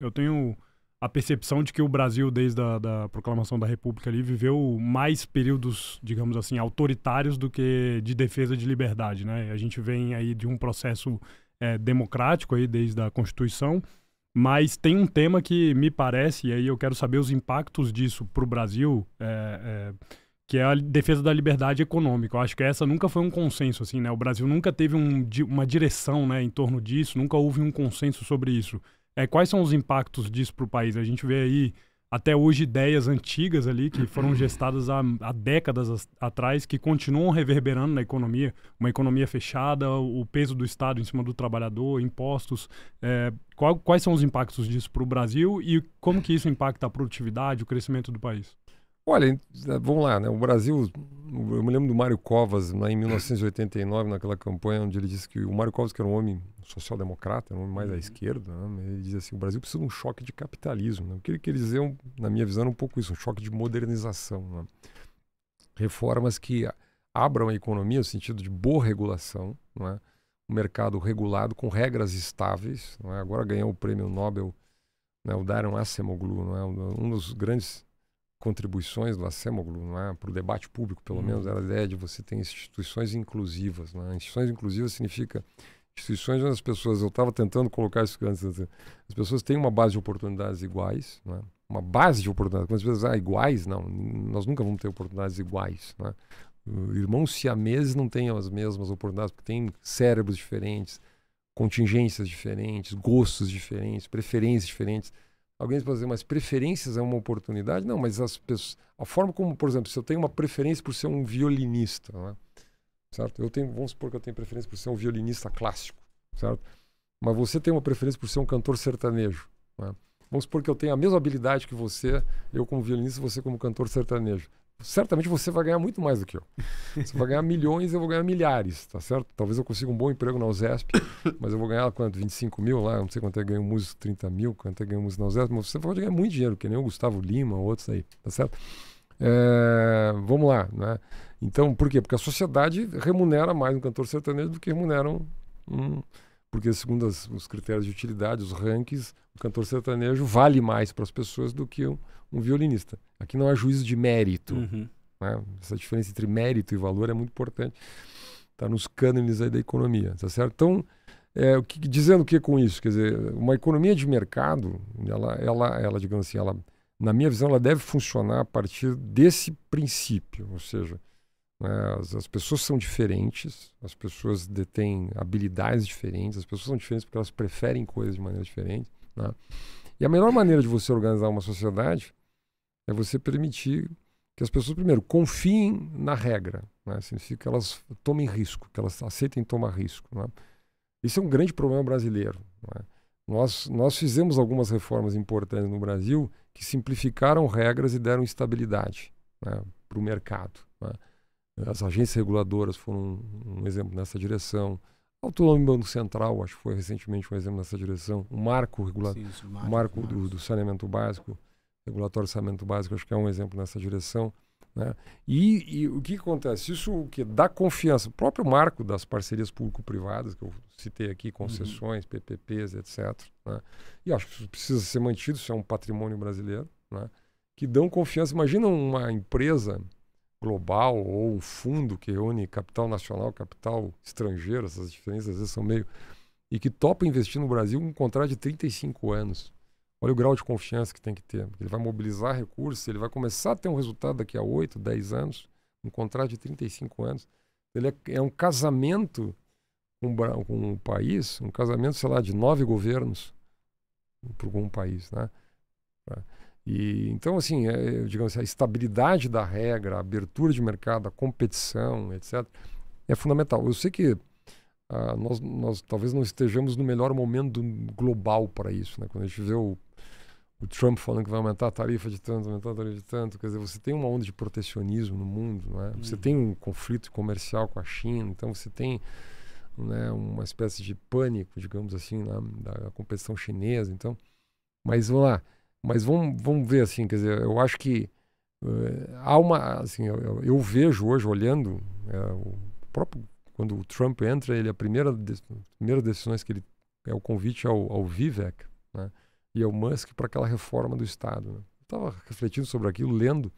Eu tenho a percepção de que o Brasil, desde a da proclamação da República ali, viveu mais períodos, digamos assim, autoritários do que de defesa de liberdade, né? A gente vem aí de um processo democrático aí desde a Constituição, mas tem um tema que me parece, e aí eu quero saber os impactos disso para o Brasil, que é a defesa da liberdade econômica. Eu acho que essa nunca foi um consenso, assim, né? O Brasil nunca teve uma direção, né, em torno disso, nunca houve um consenso sobre isso. Quais são os impactos disso para o país? A gente vê aí, até hoje, ideias antigas ali que foram gestadas há décadas atrás, que continuam reverberando na economia. Uma economia fechada, o peso do Estado em cima do trabalhador, impostos. Quais são os impactos disso para o Brasil e como que isso impacta a produtividade, o crescimento do país? Olha, vamos lá, né? O Brasil, eu me lembro do Mário Covas, lá em 1989, naquela campanha onde ele disse que o Mário Covas, que era um homem social-democrata, um homem mais à esquerda, né? Ele dizia assim, o Brasil precisa de um choque de capitalismo, né? O que ele queria dizer, na minha visão, era um pouco isso, um choque de modernização, né? Reformas que abram a economia no sentido de boa regulação, né? Um mercado regulado com regras estáveis, né? Agora ganhou o prêmio Nobel, né? O Daron Acemoglu, né? Um dos grandes contribuições do Acemoglu, para o debate público, pelo menos, era a ideia de você ter instituições inclusivas. Instituições inclusivas significa instituições onde as pessoas, eu estava tentando colocar isso antes, as pessoas têm uma base de oportunidades iguais, uma base de oportunidades. Quando as pessoas iguais, não, nós nunca vamos ter oportunidades iguais. Irmãos siameses não têm as mesmas oportunidades, porque têm cérebros diferentes, contingências diferentes, gostos diferentes, preferências diferentes. Alguém pode dizer, mas preferências é uma oportunidade? Não, mas a forma como, por exemplo, se eu tenho uma preferência por ser um violinista, certo? Vamos supor que eu tenho preferência por ser um violinista clássico, certo? Mas você tem uma preferência por ser um cantor sertanejo, Vamos supor que eu tenho a mesma habilidade que você, eu como violinista, você como cantor sertanejo. Certamente você vai ganhar muito mais do que eu. Você vai ganhar milhões, eu vou ganhar milhares, tá certo? Talvez eu consiga um bom emprego na USESP, mas eu vou ganhar quanto? 25 mil lá, não sei quanto é que ganha um músico, 30 mil, quanto é que ganha um músico na USESP, mas você pode ganhar muito dinheiro, que nem o Gustavo Lima, outros aí, tá certo? Vamos lá, né? Então, por quê? Porque a sociedade remunera mais um cantor sertanejo do que remunera porque segundo os critérios de utilidade, os rankings, o cantor sertanejo vale mais para as pessoas do que um violinista. Aqui não há juízo de mérito. Né? Essa diferença entre mérito e valor é muito importante. Está nos cânones aí da economia, tá certo? Então, dizendo o que com isso? Quer dizer, uma economia de mercado, ela digamos assim, na minha visão, ela deve funcionar a partir desse princípio, ou seja, as pessoas são diferentes, as pessoas detêm habilidades diferentes, as pessoas são diferentes porque elas preferem coisas de maneira diferente. E a melhor maneira de você organizar uma sociedade é você permitir que as pessoas, primeiro, confiem na regra. Significa que elas tomem risco, que elas aceitem tomar risco. Isso é um grande problema brasileiro. Nós fizemos algumas reformas importantes no Brasil que simplificaram regras e deram estabilidade para o mercado. As agências reguladoras foram um exemplo nessa direção. A Autonomia do Banco Central, acho que foi recentemente um exemplo nessa direção. O marco regulatório, o marco do saneamento básico, regulatório do saneamento básico, acho que é um exemplo nessa direção. E o que acontece? Isso que dá confiança. O próprio marco das parcerias público-privadas, que eu citei aqui, concessões, PPPs, etc. E acho que isso precisa ser mantido, isso é um patrimônio brasileiro, que dão confiança. Imagina uma empresa global ou um fundo que reúne capital nacional, capital estrangeiro, essas diferenças às vezes são meio... E que topa investir no Brasil um contrato de 35 anos. Olha o grau de confiança que tem que ter. Ele vai mobilizar recursos, ele vai começar a ter um resultado daqui a 8, 10 anos, um contrato de 35 anos. Ele é um casamento com um país, um casamento, sei lá, de 9 governos para um país, E, então, assim, digamos assim, a estabilidade da regra, a abertura de mercado, a competição, etc., é fundamental. Eu sei que nós talvez não estejamos no melhor momento global para isso. Quando a gente vê o Trump falando que vai aumentar a tarifa de tanto, quer dizer, você tem uma onda de protecionismo no mundo, Você tem um conflito comercial com a China, então você tem uma espécie de pânico, digamos assim, da competição chinesa. Então, mas vamos lá. Mas vamos ver, assim, quer dizer, eu acho que há uma, assim, eu vejo hoje, olhando, o próprio, quando o Trump entra, a primeira decisões que ele, é o convite ao Vivek, e Elon Musk para aquela reforma do Estado. Né? Eu estava refletindo sobre aquilo, lendo,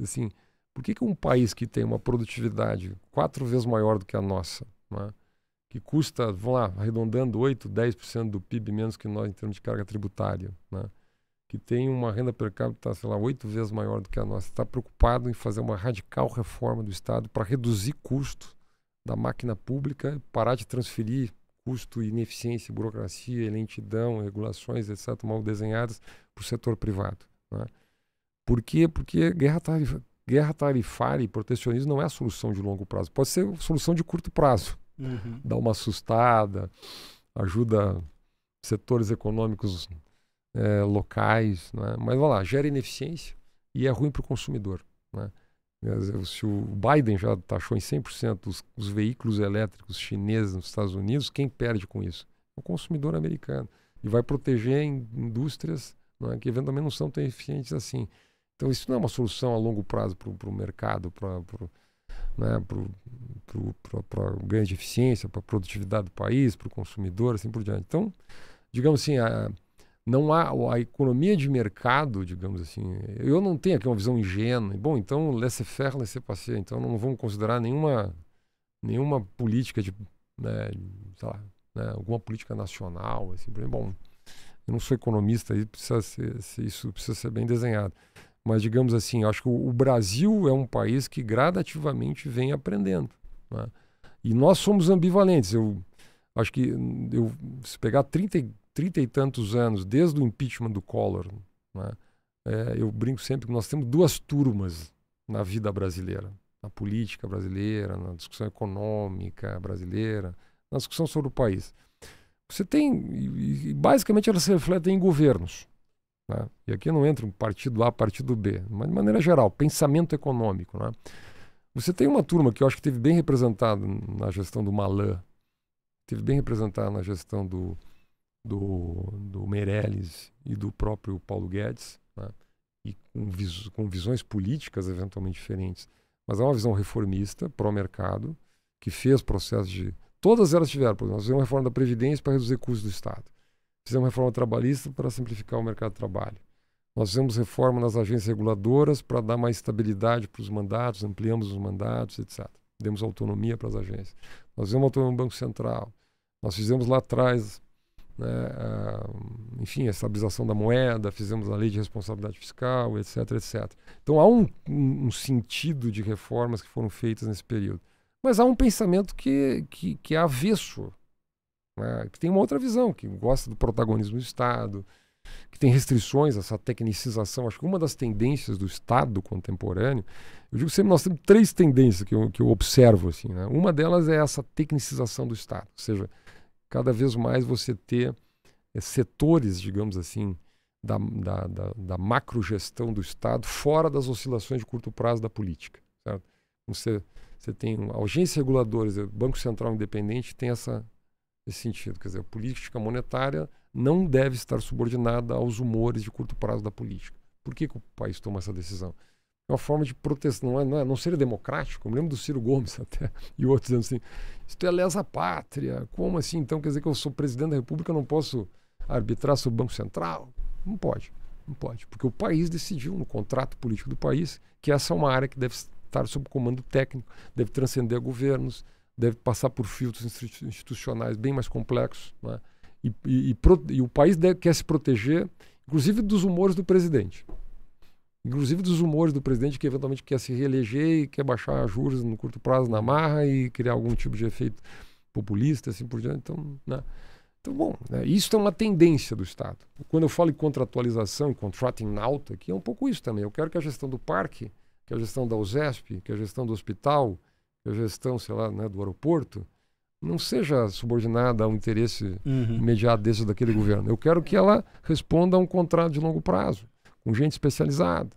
assim, por que um país que tem uma produtividade 4 vezes maior do que a nossa, né? Que custa, vamos lá, arredondando 8, 10% do PIB menos que nós em termos de carga tributária, né? Que tem uma renda per capita, sei lá, 8 vezes maior do que a nossa, está preocupado em fazer uma radical reforma do Estado para reduzir custo da máquina pública, parar de transferir custo, ineficiência, burocracia, lentidão, regulações, etc., mal desenhadas para o setor privado. Né? Por quê? Porque guerra tarifária e protecionismo não é a solução de longo prazo. Pode ser a solução de curto prazo. Dá uma assustada, ajuda setores econômicos locais, né? Mas vai lá, gera ineficiência e é ruim para o consumidor. Né? Se o Biden já taxou em 100% os veículos elétricos chineses nos Estados Unidos, quem perde com isso? O consumidor americano. E vai proteger indústrias, né, que eventualmente não são tão eficientes assim. Então isso não é uma solução a longo prazo para o mercado, para o ganho de eficiência, para a produtividade do país, para o consumidor, assim por diante. Então, digamos assim, não há a economia de mercado, digamos assim. Eu não tenho aqui uma visão ingênua. Bom, então laissez-faire, laissez-passer. Então não vamos considerar nenhuma política de, né, sei lá, né, alguma política nacional. Assim, bom, eu não sou economista, aí isso precisa ser bem desenhado. Mas, digamos assim, acho que o Brasil é um país que gradativamente vem aprendendo. Né? E nós somos ambivalentes. Eu acho que se pegar 30 e tantos anos, desde o impeachment do Collor, né? Eu brinco sempre que nós temos 2 turmas na vida brasileira. Na política brasileira, na discussão econômica brasileira, na discussão sobre o país. Você tem, e basicamente elas se refletem em governos. Né? E aqui não entra um partido A, partido B, mas de maneira geral, pensamento econômico. Né? Você tem uma turma que eu acho que esteve bem representada na gestão do Malan, esteve bem representada na gestão do Meirelles e do próprio Paulo Guedes, né? E com visões políticas eventualmente diferentes, mas é uma visão reformista, pró-mercado, que fez processos de... Todas elas tiveram, por exemplo, nós fizemos uma reforma da Previdência para reduzir custos do Estado. Fizemos uma reforma trabalhista para simplificar o mercado de trabalho. Nós fizemos reforma nas agências reguladoras para dar mais estabilidade para os mandatos, ampliamos os mandatos, etc. Demos autonomia para as agências. Nós fizemos autonomia no Banco Central. Nós fizemos lá atrás, né, enfim, a estabilização da moeda, fizemos a lei de responsabilidade fiscal, etc, etc. Então há um sentido de reformas que foram feitas nesse período. Mas há um pensamento que é avesso, né, que tem uma outra visão, que gosta do protagonismo do Estado, que tem restrições, essa tecnicização. Acho que uma das tendências do Estado contemporâneo, eu digo sempre, nós temos 3 tendências que eu observo. Assim, né? Uma delas é essa tecnicização do Estado, ou seja, cada vez mais você ter setores, digamos assim, da macrogestão do Estado fora das oscilações de curto prazo da política. Certo? Você tem agências reguladoras, o Banco Central independente tem esse sentido. Quer dizer, a política monetária não deve estar subordinada aos humores de curto prazo da política. Por que o país toma essa decisão? É uma forma de proteção, não seria democrático. Eu me lembro do Ciro Gomes até, e outros dizendo assim, isso é lesa pátria, como assim? Então quer dizer que eu sou presidente da República, eu não posso arbitrar sobre o Banco Central? Não pode, porque o país decidiu no contrato político do país que essa é uma área que deve estar sob comando técnico, deve transcender governos, deve passar por filtros institucionais bem mais complexos, né? E o país quer se proteger, inclusive dos humores do presidente. Inclusive dos humores do presidente que eventualmente quer se reeleger e quer baixar juros no curto prazo na marra e criar algum tipo de efeito populista, assim por diante. Então, né? Então, bom, né? Isso é uma tendência do Estado. Quando eu falo em contratualização, em contracting out, aqui é um pouco isso também. Eu quero que a gestão do parque, que a gestão da USESP, que a gestão do hospital, que a gestão, sei lá, né, do aeroporto, não seja subordinada a um interesse imediato desse ou daquele governo. Eu quero que ela responda a um contrato de longo prazo, com gente especializada,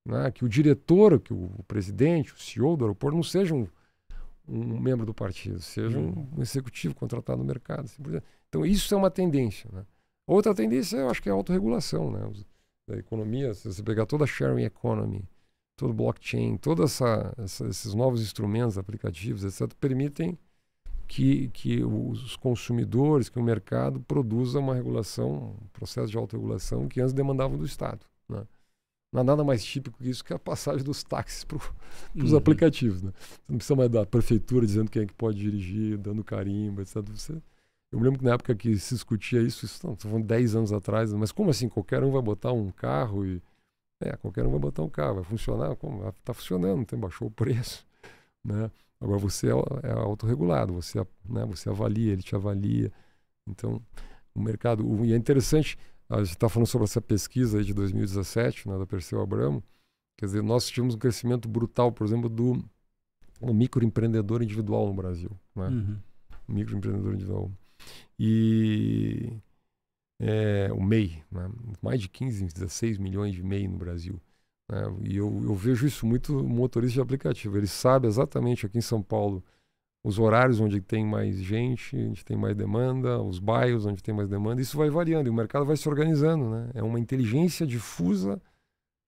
né? Que o diretor, que o presidente, o CEO do aeroporto não seja um membro do partido, seja um executivo contratado no mercado. Assim por diante. Então isso é uma tendência. Né? Outra tendência, eu acho que é a autorregulação, né? Da economia. Se você pegar toda a sharing economy, todo blockchain, todos esses novos instrumentos, aplicativos, etc., permitem que os consumidores, que o mercado produza uma regulação, um processo de autorregulação que antes demandavam do Estado, né? Não há nada mais típico que isso, que a passagem dos táxis para os aplicativos, né? Você não precisa mais da prefeitura dizendo quem é que pode dirigir, dando carimbo, etc. Eu me lembro que na época que se discutia isso estou falando 10 anos atrás, mas como assim? Qualquer um vai botar um carro e... qualquer um vai botar um carro, vai funcionar? Como? Está funcionando, baixou o preço, né? Agora você é autorregulado, você avalia, ele te avalia. Então, o mercado... E é interessante, a gente está falando sobre essa pesquisa aí de 2017, né, da Perseu Abramo. Quer dizer, nós tivemos um crescimento brutal, por exemplo, do microempreendedor individual no Brasil, né? O microempreendedor individual. E o MEI, né? Mais de 15, 16 milhões de MEI no Brasil. E eu vejo isso muito no motorista de aplicativo. Ele sabe exatamente aqui em São Paulo os horários onde tem mais gente, onde tem mais demanda, os bairros onde tem mais demanda. Isso vai variando e o mercado vai se organizando, né? É uma inteligência difusa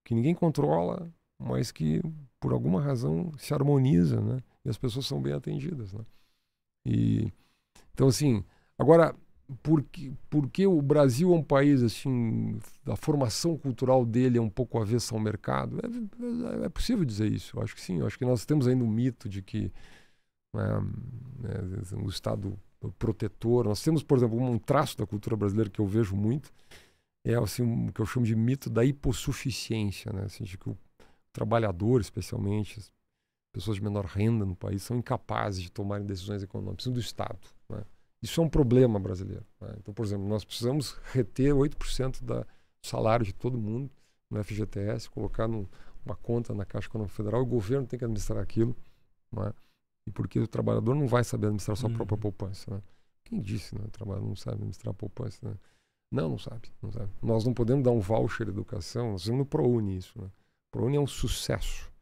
que ninguém controla, mas que por alguma razão se harmoniza, né? E as pessoas são bem atendidas, né? Então, assim, agora, porque o Brasil é um país, assim, a formação cultural dele é um pouco avessa ao mercado? É possível dizer isso, eu acho que sim. Eu acho que nós temos ainda um mito de que o Estado protetor. Nós temos, por exemplo, um traço da cultura brasileira que eu vejo muito, é assim, o que eu chamo de mito da hipossuficiência, né? Assim, de que o trabalhador, especialmente, as pessoas de menor renda no país, são incapazes de tomarem decisões econômicas, precisam do Estado, né? Isso é um problema brasileiro, né? Então, por exemplo, nós precisamos reter 8% do salário de todo mundo no FGTS, colocar numa conta na Caixa Econômica Federal, e o governo tem que administrar aquilo, né? E porque o trabalhador não vai saber administrar sua própria poupança, né? Quem disse, né? O trabalhador não sabe administrar a poupança, né? Não sabe. Nós não podemos dar um voucher de educação, nós temos no ProUni isso, né? O ProUni é um sucesso.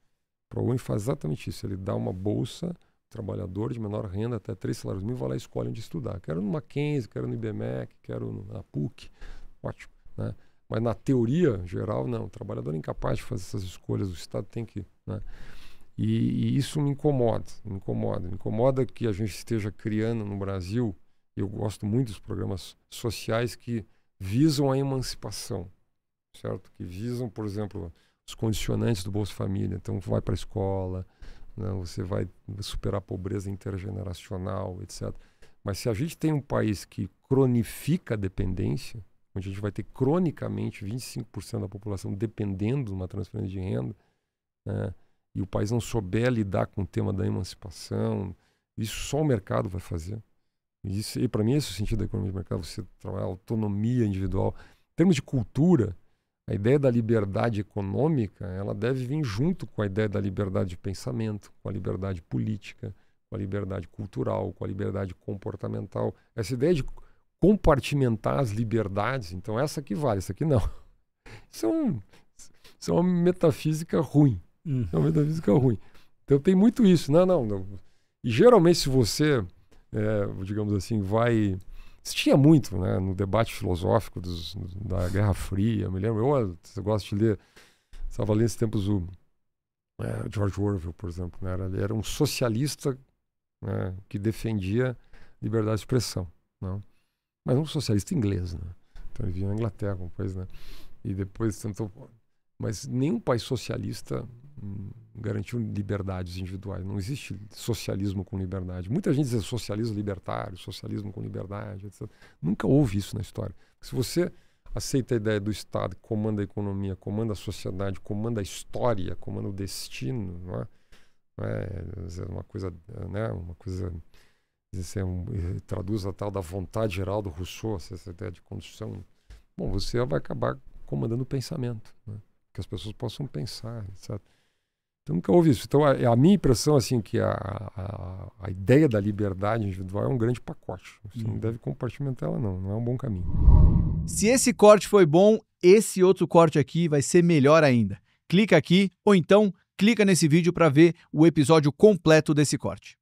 O ProUni faz exatamente isso, ele dá uma bolsa trabalhador de menor renda, até 3 salários mínimos, vai lá e escolhe onde estudar. Quero no Mackenzie, quero no IBMEC, quero na PUC, ótimo, né? Mas na teoria geral, não. O trabalhador é incapaz de fazer essas escolhas, o Estado tem que, né? E isso me incomoda que a gente esteja criando no Brasil, eu gosto muito dos programas sociais que visam a emancipação, certo? Que visam, por exemplo, os condicionantes do Bolsa Família. Então, vai para a escola, né? Você vai superar a pobreza intergeneracional, etc. Mas se a gente tem um país que cronifica a dependência, onde a gente vai ter cronicamente 25% da população dependendo de uma transferência de renda, né? E o país não souber lidar com o tema da emancipação, isso só o mercado vai fazer. E para mim esse é o sentido da economia de mercado, você trabalhar autonomia individual. Em termos de cultura, a ideia da liberdade econômica, ela deve vir junto com a ideia da liberdade de pensamento, com a liberdade política, com a liberdade cultural, com a liberdade comportamental. Essa ideia de compartimentar as liberdades, então essa aqui vale, essa aqui não. Isso é uma metafísica ruim. É uma metafísica ruim. Então tem muito isso. Não. E geralmente se você, digamos assim, vai... Isso tinha muito, né, no debate filosófico da Guerra Fria. Eu me lembro, você gosta de ler, estava lendo esses tempos o George Orwell, por exemplo, né? Ele era um socialista, né, que defendia liberdade de expressão, né? Mas um socialista inglês, né? Então ele vivia na Inglaterra, uma coisa, né? E depois tentou... Mas nenhum país socialista garantiu liberdades individuais. Não existe socialismo com liberdade. Muita gente diz socialismo libertário, socialismo com liberdade, etc. Nunca houve isso na história. Se você aceita a ideia do Estado que comanda a economia, comanda a sociedade, comanda a história, comanda o destino, não é uma coisa, né? Uma coisa, traduz a tal da vontade geral do Rousseau, essa ideia de condição. Bom, você vai acabar comandando o pensamento, né? Que as pessoas possam pensar, etc. Então nunca houve isso. Então a minha impressão, assim, que a ideia da liberdade individual é um grande pacote. Você não deve compartimentar ela, não é um bom caminho. Se esse corte foi bom, esse outro corte aqui vai ser melhor ainda. Clica aqui ou então clica nesse vídeo para ver o episódio completo desse corte.